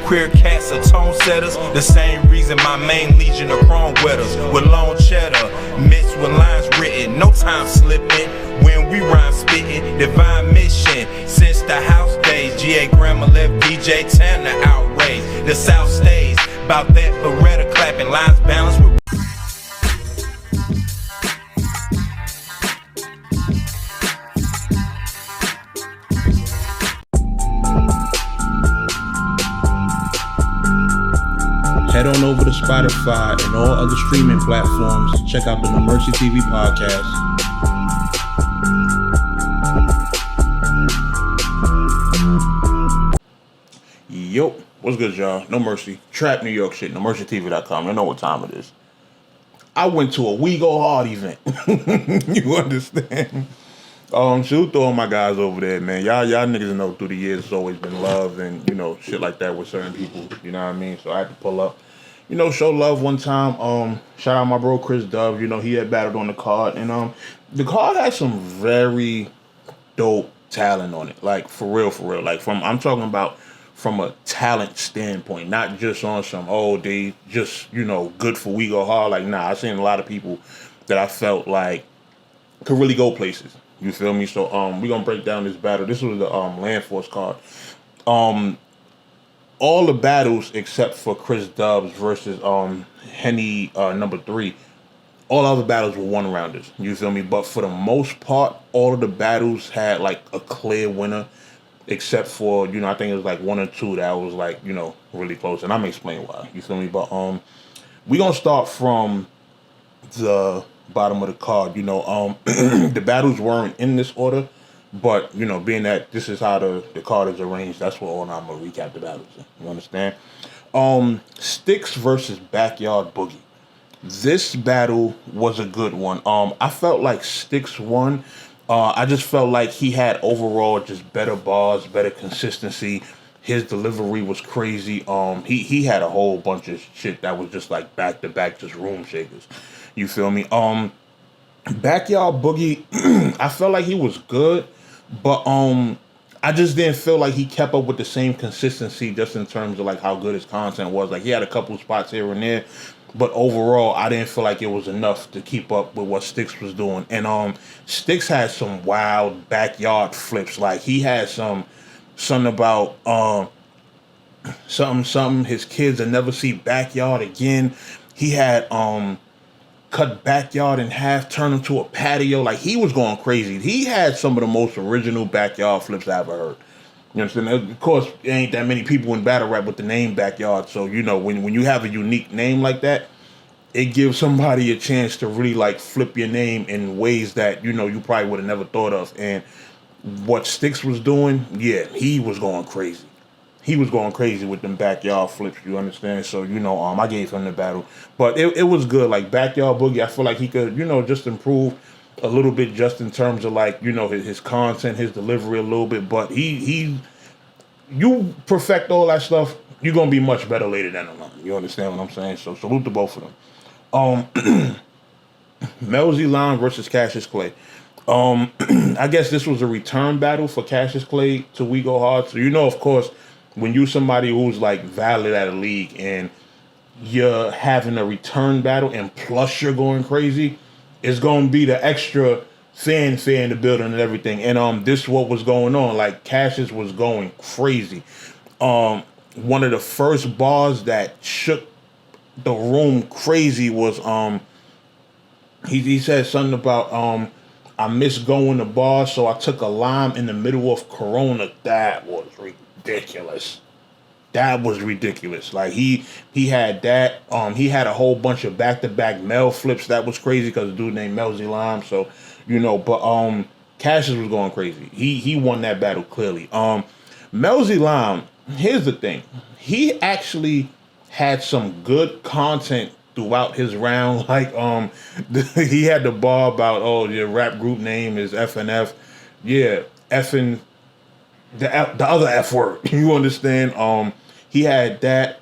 Queer cats are tone setters, the same reason my main legion of chrome wetters. With long cheddar, mixed with lines written, no time slipping. When we rhyme spitting, divine mission. Since the house days, GA Grandma left DJ Tanner outraged. The South stays, about that Beretta clapping, lines balanced with Head on over to Spotify and all other streaming platforms. Check out the NoMercyTV Podcast. Yo, what's good, y'all? No Mercy. Trap New York shit. NoMercyTV.com. You know what time it is. I went to a We Go Hard event. You understand? Salute to all my guys over there, man. Y'all niggas know through the years it's always been love and, you know, shit like that with certain people. You know what I mean? So I had to pull up. You know, show love one time. Shout out my bro Chris Dove. You know, he had battled on the card. And the card had some very dope talent on it. Like, for real. Like, I'm talking about from a talent standpoint. Not just on some, they just, you know, good for We Go Hard. Like, nah, I seen a lot of people that I felt like could really go places. You feel me? So, we're going to break down this battle. This was the Landforce card. All the battles except for Chris Dubs versus Henny number 3, all other battles were one rounders. You feel me? But for the most part, all of the battles had like a clear winner, except for, you know, I think it was like 1 or 2 that was like, you know, really close. And I'm gonna explain why. You feel me? But we're gonna start from the bottom of the card. You know, the battles weren't in this order. But, you know, being that this is how the card is arranged, that's what I'm going to recap the battles in. You understand? Sticks versus Backyard Boogie. This battle was a good one. I felt like Sticks won. I just felt like he had overall just better bars, better consistency. His delivery was crazy. He had a whole bunch of shit that was just like back-to-back, just room shakers. You feel me? Backyard Boogie, I felt like he was good. But I just didn't feel like he kept up with the same consistency just in terms of like how good his content was. Like he had a couple spots here and there, but overall I didn't feel like it was enough to keep up with what Sticks was doing. And Sticks had some wild backyard flips. Like he had something about something his kids will never see backyard again. He had cut backyard in half, turn him to a patio. Like, he was going crazy. He had some of the most original backyard flips I ever heard. You understand? Of course, there ain't that many people in battle rap with the name Backyard. So, you know, when you have a unique name like that, it gives somebody a chance to really, like, flip your name in ways that, you know, you probably would have never thought of. And what Sticks was doing, yeah, he was going crazy. He was going crazy with them backyard flips, you understand? So, you know, I gave him the battle. But it was good. Like, Backyard Boogie, I feel like he could, you know, just improve a little bit just in terms of, like, you know, his content, his delivery a little bit. But you perfect all that stuff, you're going to be much better later down the line. You understand what I'm saying? So, salute to both of them. Melzy Lime versus Cassius Clay. I guess this was a return battle for Cassius Clay to We Go Hard. So, you know, of course, when you somebody who's like valid at a league and you're having a return battle and plus you're going crazy, it's going to be the extra fanfare in the building and everything. And this is what was going on. Like, Cassius was going crazy. One of the first bars that shook the room crazy was he said something about I miss going to bars, so I took a lime in the middle of Corona. That was ridiculous. That was ridiculous. Like, he had that. He had a whole bunch of back-to-back Mel flips. That was crazy because the dude named Melzy Lime. So, you know, but Cassius was going crazy. He won that battle clearly. Melzy Lime, here's the thing. He actually had some good content throughout his round. Like, he had the bar about, your rap group name is FNF. Yeah, effing the other F word. You understand? He had that.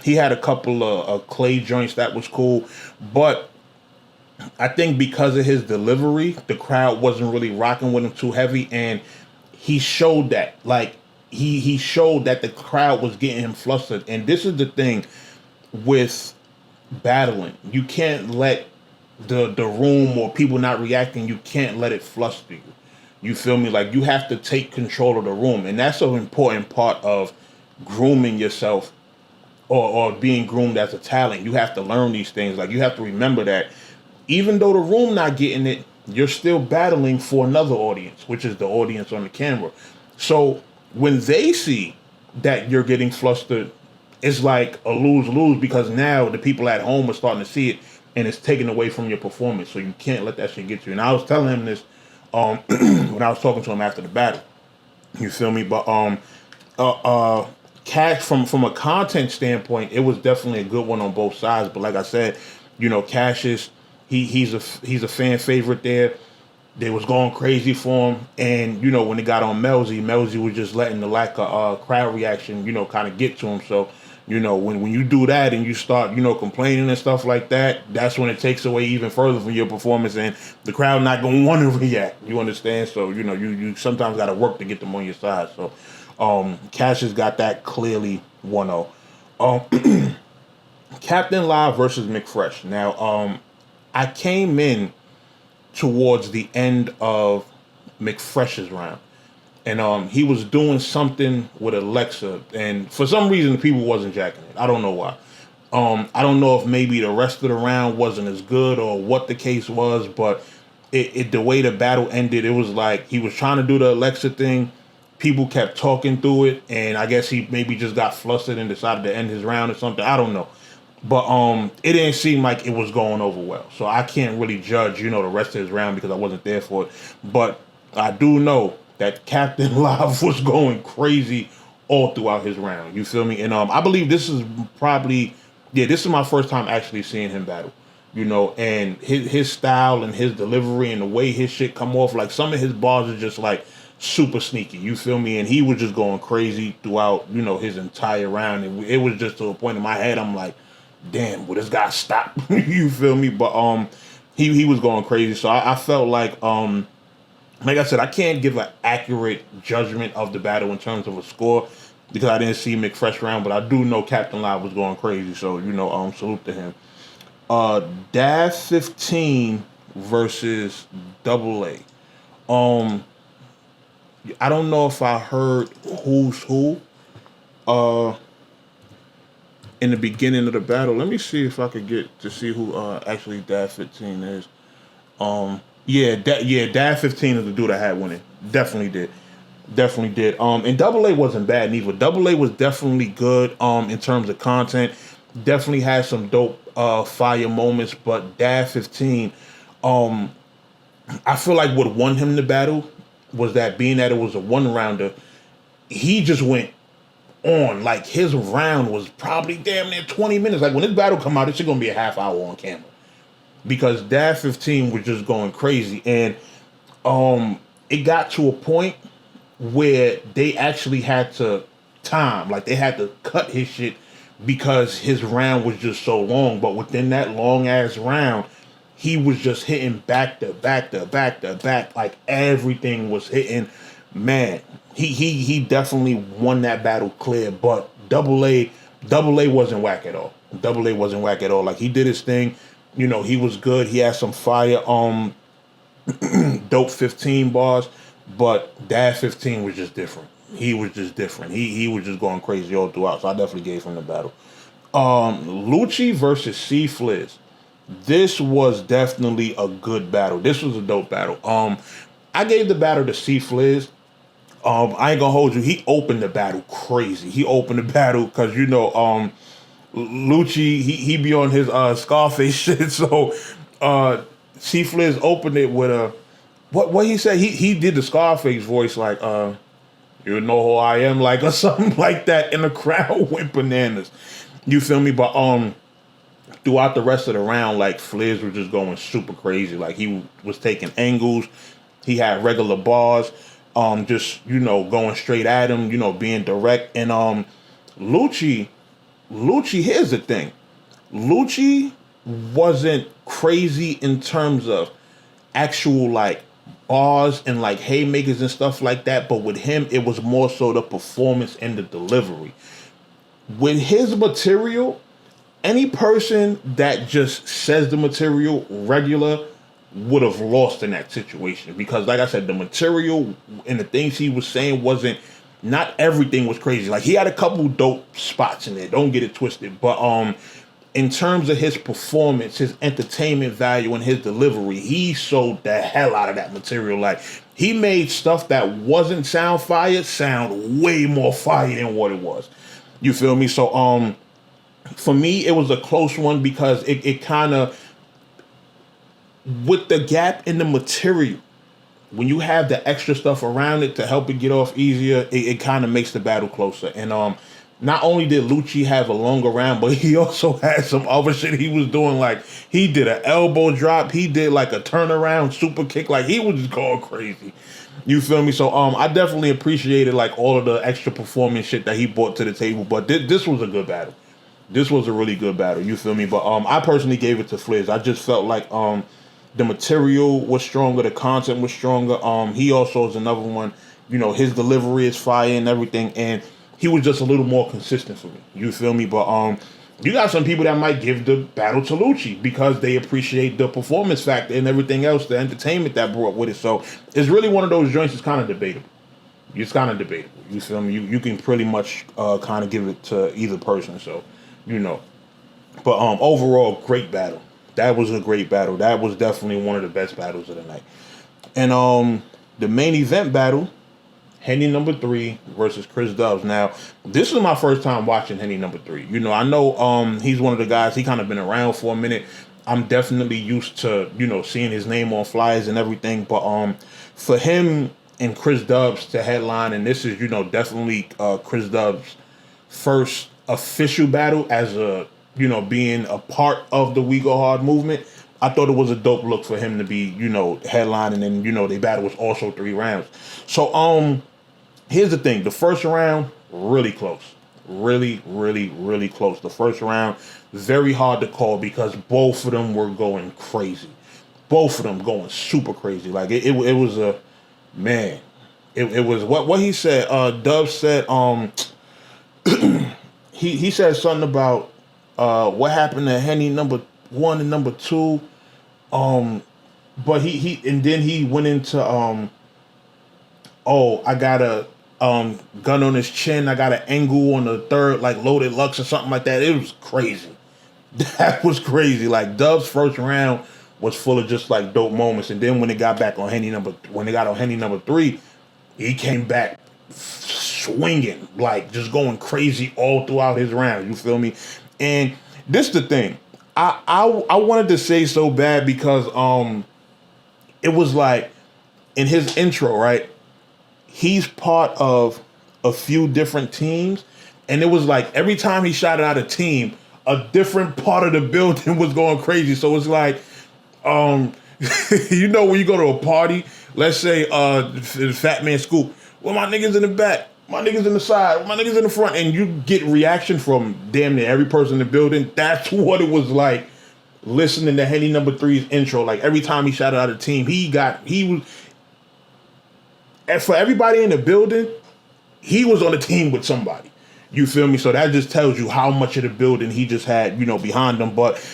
He had a couple of Clay joints that was cool. But I think because of his delivery, the crowd wasn't really rocking with him too heavy. And he showed that. Like, he showed that the crowd was getting him flustered. And this is the thing with battling. You can't let the room or people not reacting, you can't let it fluster you. You feel me? Like, you have to take control of the room. And that's an important part of grooming yourself or being groomed as a talent. You have to learn these things. Like, you have to remember that even though the room not getting it, you're still battling for another audience, which is the audience on the camera. So when they see that you're getting flustered, it's like a lose-lose, because now the people at home are starting to see it and it's taken away from your performance. So you can't let that shit get you. And I was telling him this when I was talking to him after the battle. You feel me? But Cash, from a content standpoint, it was definitely a good one on both sides. But like I said, you know, Cassius, he's a fan favorite there. They was going crazy for him. And, you know, when they got on Melzy was just letting the lack of crowd reaction, you know, kind of get to him. So, you know, when you do that and you start, you know, complaining and stuff like that, that's when it takes away even further from your performance, and the crowd not going to want to react. You understand? So, you know, you sometimes got to work to get them on your side. So, Cassius got that clearly 1-0. Captain Live versus McFresh. Now, I came in towards the end of McFresh's round, and he was doing something with Alexa, and for some reason the people wasn't jacking it. I don't know why. I don't know if maybe the rest of the round wasn't as good or what the case was, but the way the battle ended, it was like he was trying to do the Alexa thing. People kept talking through it, and I guess he maybe just got flustered and decided to end his round or something. I don't know. But it didn't seem like it was going over well. So I can't really judge, you know, the rest of his round because I wasn't there for it. But I do know that Captain Live was going crazy all throughout his round. You feel me? And I believe this is probably, this is my first time actually seeing him battle. You know, and his style and his delivery and the way his shit come off, like some of his bars are just like super sneaky. You feel me? And he was just going crazy throughout, you know, his entire round. And it was just to a point in my head, I'm like, damn, will this guy stop? You feel me? But he was going crazy. So I felt like I said, I can't give an accurate judgment of the battle in terms of a score because I didn't see McFresh round, but I do know Captain Live was going crazy. So, you know, salute to him. Dav 15 versus AA. I don't know if I heard who's who. In the beginning of the battle, let me see if I could get to see who actually Dav 15 is. Dav 15 is the dude I had winning. Definitely did. And AA wasn't bad neither. AA was definitely good in terms of content. Definitely had some dope fire moments, but Dav 15, I feel like what won him the battle was that being that it was a one rounder, he just went on. Like, his round was probably damn near 20 minutes. Like, when this battle come out, it's gonna be a half hour on camera because Dav 15 was just going crazy. And it got to a point where they actually had to time, like they had to cut his shit because his round was just so long. But within that long ass round, he was just hitting back to back to back to back. Like, everything was hitting. Man, he definitely won that battle clear. But AA wasn't whack at all. AA wasn't whack at all. Like, he did his thing. You know, he was good. He had some fire dope 15 bars, but Dav 15 was just different. He was just different. He was just going crazy all throughout. So I definitely gave him the battle. Lucci versus C Fliz. This was definitely a good battle. This was a dope battle. I gave the battle to C Fliz. I ain't gonna hold you. He opened the battle crazy. He opened the battle because, you know, Lucci, he be on his Scarface shit. So C Fliz opened it with a what he said. He did the Scarface voice like you know who I am, like, or something like that, and the crowd went bananas. You feel me? But throughout the rest of the round, like, Fliz was just going super crazy. Like, he was taking angles. He had regular bars. Just, you know, going straight at him, you know, being direct. And Lucci, here's the thing. Lucci wasn't crazy in terms of actual, like, bars and like haymakers and stuff like that. But with him, it was more so the performance and the delivery. With his material, any person that just says the material regular would have lost in that situation, because like I said, the material and the things he was saying wasn't, not everything was crazy. Like, he had a couple dope spots in there, don't get it twisted, but in terms of his performance, his entertainment value, and his delivery, he sold the hell out of that material. Like, he made stuff that wasn't sound fire sound way more fire than what it was. You feel me? So for me, it was a close one, because it kind of, with the gap in the material, when you have the extra stuff around it to help it get off easier, it kind of makes the battle closer. And not only did Lucci have a longer round, but he also had some other shit he was doing. Like, he did an elbow drop, he did like a turnaround super kick, like he was just going crazy. You feel me? So I definitely appreciated like all of the extra performance shit that he brought to the table. But this was a good battle. This was a really good battle. You feel me? But I personally gave it to Fliz. I just felt like the material was stronger, the content was stronger. He also is another one. You know, his delivery is fire and everything, and he was just a little more consistent for me. You feel me? But you got some people that might give the battle to Lucci because they appreciate the performance factor and everything else, the entertainment that brought with it. So it's really one of those joints that's kind of debatable. It's kind of debatable. You feel me? You can pretty much kind of give it to either person. So, you know. But overall, great battle. That was a great battle. That was definitely one of the best battles of the night. And the main event battle, Henny number 3 versus Chris Dubs. Now, this is my first time watching Henny number 3. You know, I know he's one of the guys, he kind of been around for a minute. I'm definitely used to, you know, seeing his name on flyers and everything. But for him and Chris Dubs to headline, and this is, you know, definitely Chris Dubs' first official battle as a, you know, being a part of the We Go Hard movement, I thought it was a dope look for him to be, you know, headlining, and, you know, the battle was also 3 rounds. So, here's the thing. The first round, really close. Really, really, really close. The first round, very hard to call because both of them were going crazy. Both of them going super crazy. Like, it was a, man, it was, what he said, Dubs said, he said something about, what happened to Henny number 1 and number 2, but he and then he went into I got a gun on his chin, I got an angle on the third, like loaded Lux or something like that. It was crazy. That was crazy. Like, Dub's first round was full of just like dope moments, and then when it got back on when they got on Henny number 3, he came back swinging, like just going crazy all throughout his round. You feel me? And this is the thing. I wanted to say so bad because it was like in his intro, right? He's part of a few different teams, and it was like every time he shouted out a team, a different part of the building was going crazy. So it's like, you know, when you go to a party, let's say Fat Man Scoop, well, my niggas in the back, my niggas in the side, my niggas in the front, and you get reaction from damn near every person in the building. That's what it was like listening to Henny number 3's intro. Like, every time he shouted out a team, he was, and for everybody in the building, he was on a team with somebody. You feel me? So that just tells you how much of the building he just had, you know, behind him. But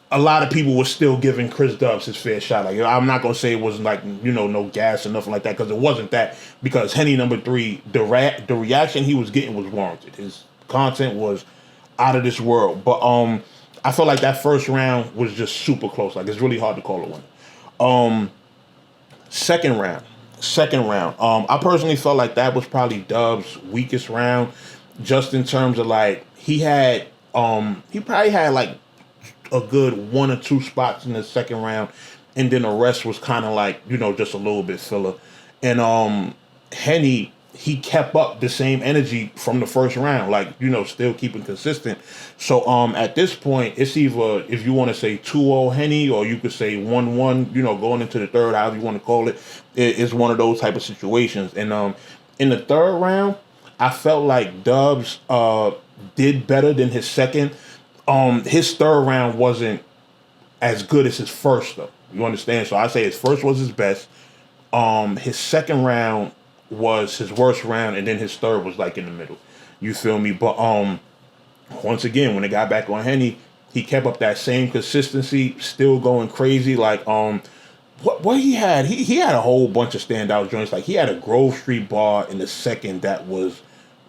a lot of people were still giving Chris Dubs his fair shot. Like, I'm not gonna say it wasn't like, you know, no gas or nothing like that, because it wasn't that. Because Henny number 3, the reaction he was getting was warranted. His content was out of this world. But I felt like that first round was just super close. Like, it's really hard to call it one. Second round. I personally felt like that was probably Dubs' weakest round, just in terms of like he probably had like a good 1 or 2 spots in the second round, and then the rest was kind of like, you know, just a little bit filler. And Henny, he kept up the same energy from the first round, like, you know, still keeping consistent. So at this point, it's either, if you want to say 2-0 Henny, or you could say 1-1, you know, going into the third, however you want to call it. It's one of those type of situations. And in the third round, I felt like Dubs did better than his second. His third round wasn't as good as his first, though. You understand? So I say his first was his best. His second round was his worst round, and then his third was like in the middle. You feel me? But once again, when it got back on Henny, he kept up that same consistency, still going crazy. Like what he had, he had a whole bunch of standout joints. Like he had a Grove Street bar in the second that was,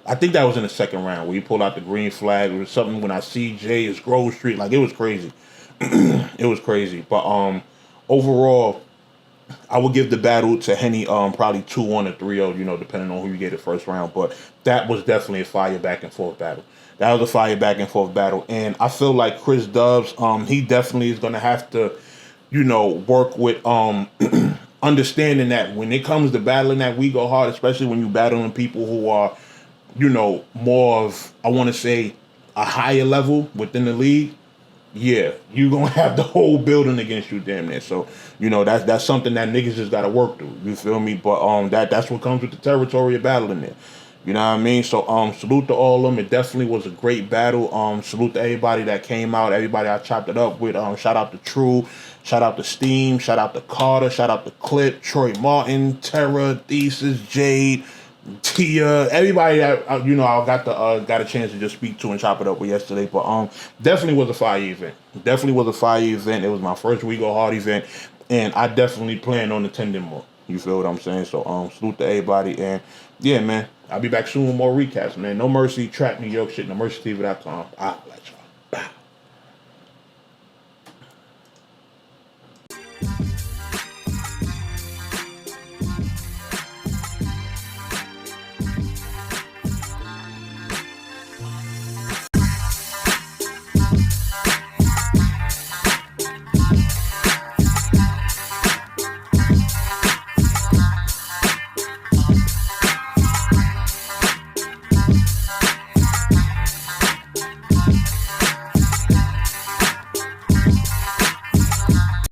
I think that was in the second round where he pulled out the green flag. It was something when I see Jay is Grove Street. Like it was crazy. It was crazy. But overall, I would give the battle to Henny probably 2-1 or 3-0, you know, depending on who you get the first round. But that was definitely a fire back and forth battle. That was a fire back and forth battle. And I feel like Chris Dubs, he definitely is gonna have to, you know, work with understanding that when it comes to battling that We Go Hard, especially when you battling people who are, you know, more of, I want to say, a higher level within the league, yeah, you're going to have the whole building against you damn near. So, you know, that's something that niggas just got to work through. You feel me? But that's what comes with the territory of battling there. You know what I mean? So salute to all of them. It definitely was a great battle. Salute to everybody that came out, everybody I chopped it up with. Shout out to True, shout out to Steam, shout out to Carter, shout out to Clip, Troy Martin, Terra, Thesis, Jade, Tia, everybody that you know I got a chance to just speak to and chop it up with yesterday. But definitely was a fire event. Definitely was a fire event. It was my first We Go Hard event, and I definitely plan on attending more. You feel what I'm saying? So salute to everybody, and yeah, man, I'll be back soon with more recaps, man. No Mercy, track New York shit, NoMercyTV.com. I'll let y'all. Bye.